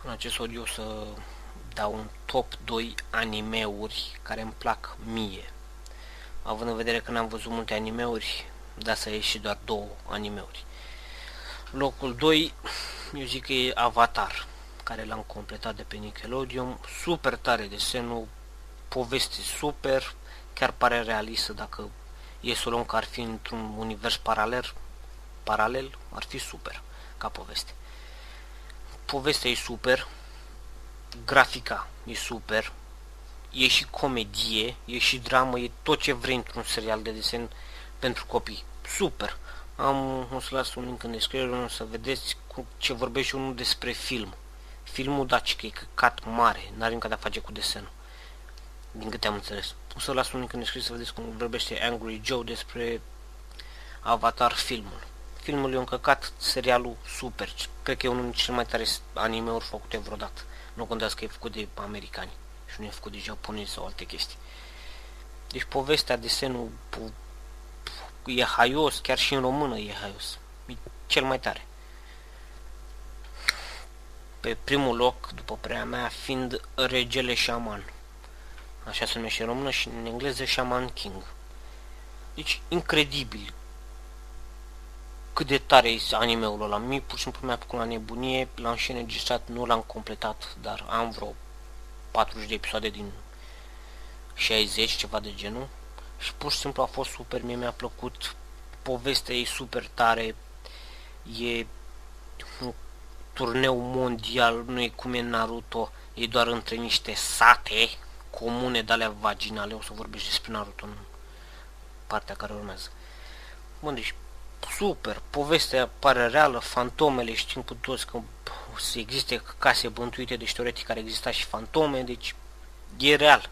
În acest audio o să dau un top 2 animeuri care îmi plac mie. Având în vedere că n-am văzut multe animeuri, da să ieși și doar două animeuri. Locul 2, eu zic că e Avatar, care l-am completat de pe Nickelodeon. Super tare desenul, poveste super, chiar pare realistă dacă e să o luăm că ar fi într-un univers paralel, ar fi super ca poveste. Povestea e super, grafica e super, e și comedie, e și dramă, e tot ce vrei într-un serial de desen pentru copii. Super! O să las un link în descriere, o să vedeți cu ce vorbește unul despre film. Filmul daci că e căcat mare, n-are nimic de a face cu desenul, din câte am înțeles. O să las un link în descriere să vedeți cum vorbește Angry Joe despre Avatar filmul. Filmul e un căcat, serialul super. Cred că e unul dintre cele mai tare anime-uri făcute vreodată. Nu contează că e făcut de americani și nu e făcut de japonezi sau alte chestii. Deci povestea, desenul e haios, chiar și în română e haios. E cel mai tare. Pe primul loc, după părerea mea, fiind Regele Șaman. Așa se numește în română și în engleză Shaman King. Deci, incredibil cât de tare e anime-ul ăla. Mie pur și simplu mi-a plăcut la nebunie, l-am și înregistrat, nu l-am completat, dar am vreo 40 de episoade din 60, ceva de genul. Și pur și simplu a fost super, mie mi-a plăcut, povestea e super tare, e un turneu mondial, nu e cum e Naruto, e doar între niște sate comune de alea vaginale, o să vorbesc despre Naruto în partea care urmează. Bun, deci super, povestea pare reală, fantomele, știm cu toți că existe case bântuite, deci teoretic ar exista și fantome, deci e real.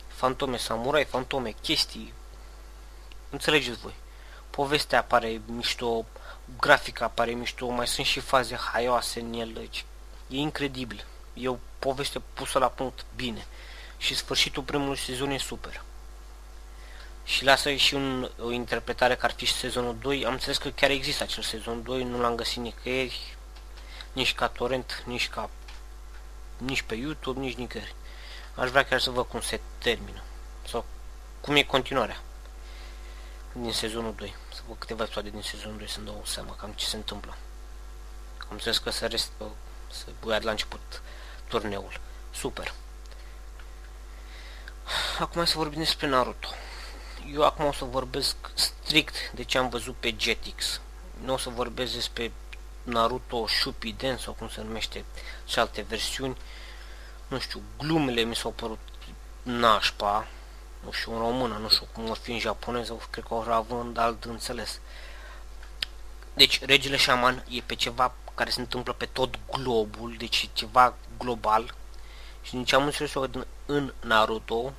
Fantome samurai, fantome, chestii, înțelegeți voi. Povestea pare mișto, grafica pare mișto, mai sunt și faze haioase în el, deci e incredibil. E o poveste pusă la punct bine. Și sfârșitul primului sezon e super. Și lasă și o interpretare că ar fi și sezonul 2. Am înțeles că chiar există acel sezon 2, nu l-am găsit nicăieri, nici ca torrent, nici pe YouTube, nici nicăieri. Aș vrea chiar să văd cum se termină sau cum e continuarea din sezonul 2. Să văd câteva episoade din sezonul 2 să-mi dau seama cam ce se întâmplă. Am înțeles că se buia de la început turneul. Super. Acum să vorbim despre Naruto. Eu acum o să vorbesc strict de ce am văzut pe Jetix. Nu o să vorbesc despre Naruto Shippuden sau cum se numește și alte versiuni. Nu știu, glumele mi s-au părut nașpa. Nu știu, în română, nu știu cum or fi în japoneză, cred că or având alt înțeles. Deci, Regele Șaman e pe ceva care se întâmplă pe tot globul, deci ceva global. Și din ce am înțeles eu în Naruto,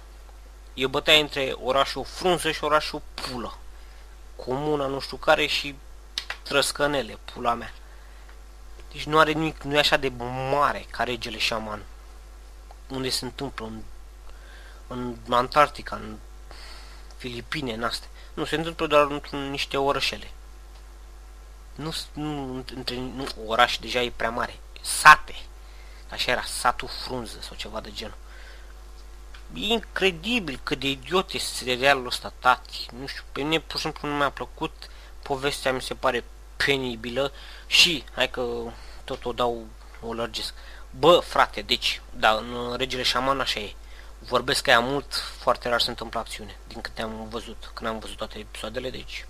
e bătaia între orașul Frunză și orașul Pulă. Comuna nu știu care și Trăscănele, pula mea. Deci nu are nimic, nu e așa de mare ca Regele Șaman. Unde se întâmplă, în Antarctica, în Filipine, în astea. Nu, se întâmplă doar într-un niște orășele. Nu, oraș deja e prea mare. Sate. Așa era, satul Frunză sau ceva de genul. E incredibil cât de idiot este serialul ăsta, tati. Nu știu, pe mine pur și simplu nu mi-a plăcut. Povestea mi se pare penibilă și, hai că tot o lărgesc. Bă, frate, deci, da, în Regele Șaman așa e. Vorbesc că ea mult, foarte rar se întâmplă acțiune, din câte am văzut, când am văzut toate episoadele, deci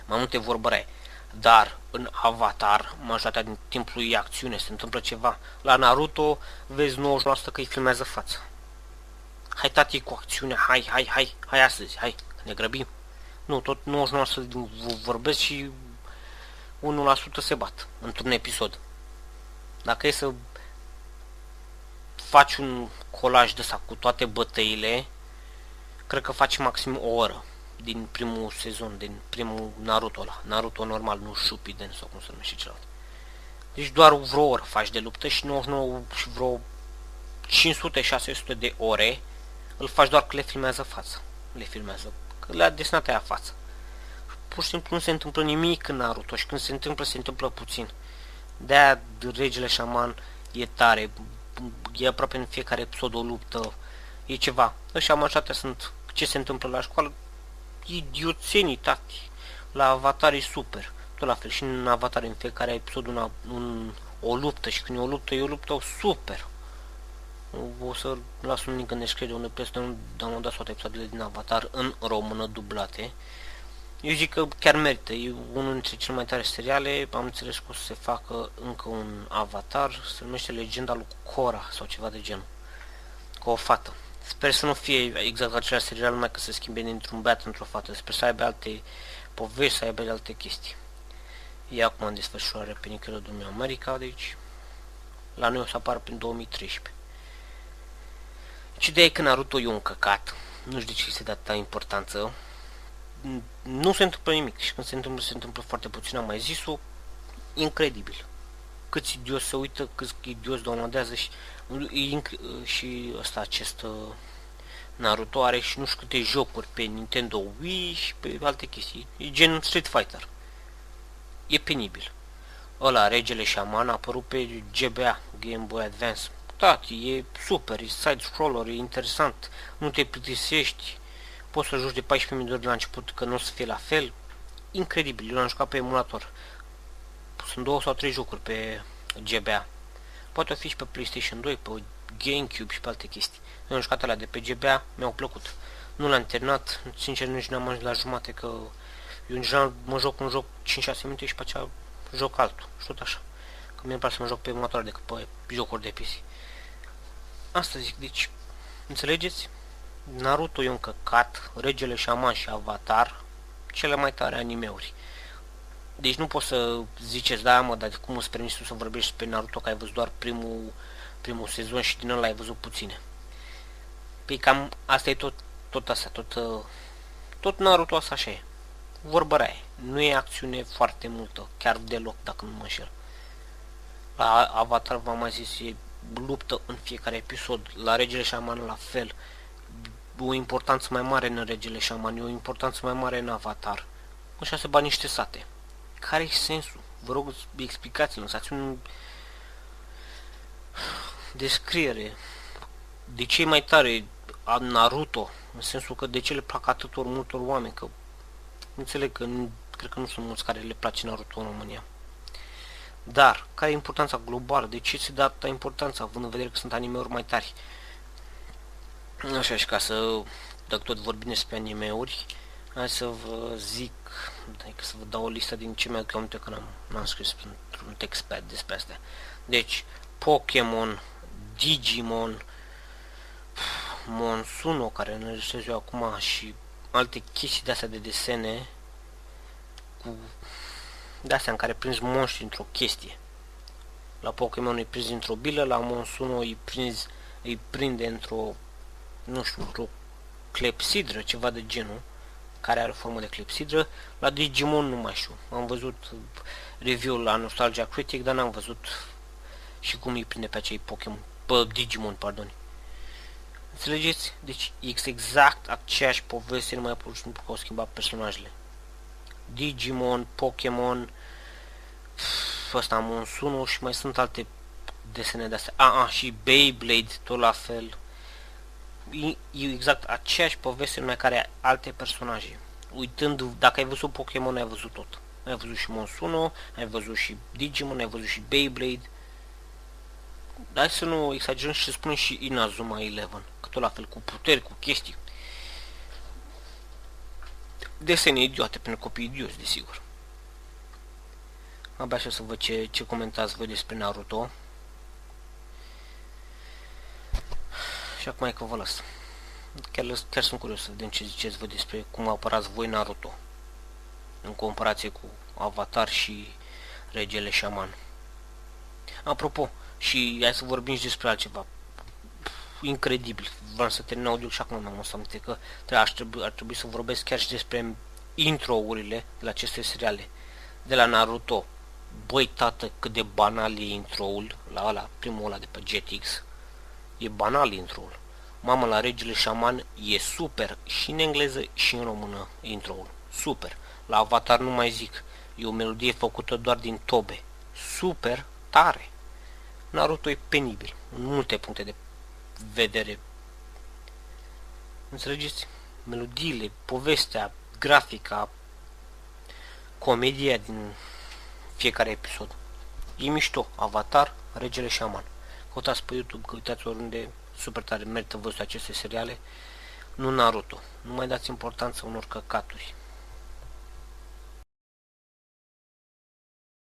mai multe vorbărai. Dar în Avatar, majoritatea din timpul e acțiune, se întâmplă ceva. La Naruto vezi 90% că îi filmează fața. Hai tati cu acțiune, hai astăzi, hai, ne grăbim. Nu, tot 99% din vorbesc și 1% se bat într-un episod. Dacă e să faci un colaj de ăsta cu toate bătăile, cred că faci maxim o oră din primul sezon, din primul Naruto ăla. Naruto normal, nu Shippuden sau cum se numește celălalt. Deci doar vreo oră faci de luptă și 99 și vreo 500-600 de ore îl faci doar că le filmează fața. Le filmează, că le-a desenat aia fața. Pur și simplu nu se întâmplă nimic în Naruto și când se întâmplă puțin. De-aia regele șaman e tare, e aproape în fiecare episod o luptă, e ceva. Ăștia majoritatea sunt ce se întâmplă la școală, idioțenii, tati. La Avatar e super, tot la fel și în Avatar în fiecare episod o luptă și când e o luptă super. O să las un link în descriere unde puteți downloada toate episoadele din Avatar în română dublate. Eu zic că chiar merită, e unul dintre cele mai tare seriale, am înțeles că o să se facă încă un Avatar, se numește Legenda lui Korra sau ceva de genul, cu o fată. Sper să nu fie exact același serial, numai că se schimbe dintr-un băiat într-o fată, sper să aibă alte povești, să aibă alte chestii. E acum în desfășurare pe Nickelodeon din America, deci la noi o să apară prin 2013. Și ideea e că Naruto e un căcat, nu știu de ce se dă atâta importanță, nu se întâmplă nimic și când se întâmplă foarte puțin, am mai zis-o, incredibil. Câți idioți se uită, câți idioți downloadează și ăsta, acest Naruto are și nu știu câte jocuri pe Nintendo Wii și pe alte chestii, e gen Street Fighter. E penibil. Ăla, Regele Șaman, a apărut pe GBA, Game Boy Advance. Tati, e super, e side-scroller, e interesant, nu te plictisești, poți să joci de 14.000 de ori la început, că nu o să fie la fel. Incredibil, eu l-am jucat pe emulator. Sunt 2 sau 3 jocuri pe GBA. Poate o fi și pe PlayStation 2, pe GameCube și pe alte chestii. Eu am jucat alea de pe GBA, mi-au plăcut. Nu l-am terminat, sincer nici n-am ajuns la jumate, că eu în general mă joc un joc 5-6 minute și pe aceea joc altul, și tot așa. Că mi-e place să mă joc pe emulator decât pe jocuri de PC. Asta zic, deci, înțelegeți? Naruto e un căcat, Regele Șaman și Avatar, cele mai tare animeuri. Deci nu poți să ziceți, da mă, dar cum îți permiți tu să vorbești pe Naruto că ai văzut doar primul sezon și din ăla ai văzut puține. Păi cam asta e tot asta, tot Naruto asta așa e. Vorba rea, nu e acțiune foarte multă, chiar deloc dacă nu mă înșel. La Avatar v-am mai zis, e luptă în fiecare episod, la Regele Șaman la fel. O importanță mai mare în Regele Șaman, o importanță mai mare în Avatar. Așa se bat niște sate. Care-i sensul? Vă rog, explicați-mi, lăsați un descriere. De ce e mai tare Naruto? În sensul că de ce le plac atâtor multor oameni? Că înțeleg că cred că nu sunt mulți care le place Naruto în România. Dar, care e importanța globală? De ce se dă atâta importanță, având în vedere că sunt anime-uri mai tari? Așa, și ca să, dacă tot vorbim despre anime-uri, hai să vă zic, adică să vă dau o listă din ce mi-aduc aminte că n-am scris într-un textpad despre astea. Deci, Pokémon, Digimon, Monsuno, care înregistrez eu acum, și alte chestii de-astea de desene, cu de-astea în care prinzi monștri într-o chestie. La Pokémon îi prinzi într-o bilă, la Monsuno îi prinde într-o, nu știu, într-o clepsidră, ceva de genul, care are formă de clepsidră. La Digimon nu mai știu, am văzut review-ul la Nostalgia Critic, dar n-am văzut și cum îi prinde pe acei Pokémon, pe Digimon, pardon. Înțelegeți? Deci este exact aceeași poveste, numai pur și simplu că au schimbat personajele. Digimon, Pokémon, ăsta Monsuno și mai sunt alte desene de-astea. Și Beyblade, tot la fel. E exact aceeași poveste, numai care alte personaje. Uitând, dacă ai văzut Pokémon, ai văzut tot. Ai văzut și Monsuno, ai văzut și Digimon, ai văzut și Beyblade. Dar să nu exagerăm și să spunem și Inazuma 11, că tot la fel, cu puteri, cu chestii. Desene idiote pentru copii idioți, desigur. Abia așa să văd ce comentați voi despre Naruto. Și acum e că vă las. Chiar sunt curios să vedem ce ziceți voi despre cum apărați voi Naruto în comparație cu Avatar și Regele Șaman. Apropo, și hai să vorbim și despre altceva. Incredibil, vreau să termin audio și acum mi-am adus aminte că ar trebui să vorbesc chiar și despre intro-urile de la aceste seriale. De la Naruto. Băi, tată, cât de banal e intro-ul la ăla, primul ăla de pe Jetix. E banal intro-ul. Mamă, la Regele Șaman e super, și în engleză și în română intro-ul. Super. La Avatar nu mai zic. E o melodie făcută doar din tobe. Super, tare. Naruto e penibil, în multe puncte de vedere. Înțelegeți? Melodiile, povestea, grafica, comedia din fiecare episod. E mișto. Avatar, Regele Șaman. Căutați pe YouTube, că uitați oriunde, super tare, merită văzut aceste seriale. Nu Naruto. Nu mai dați importanță unor căcaturi.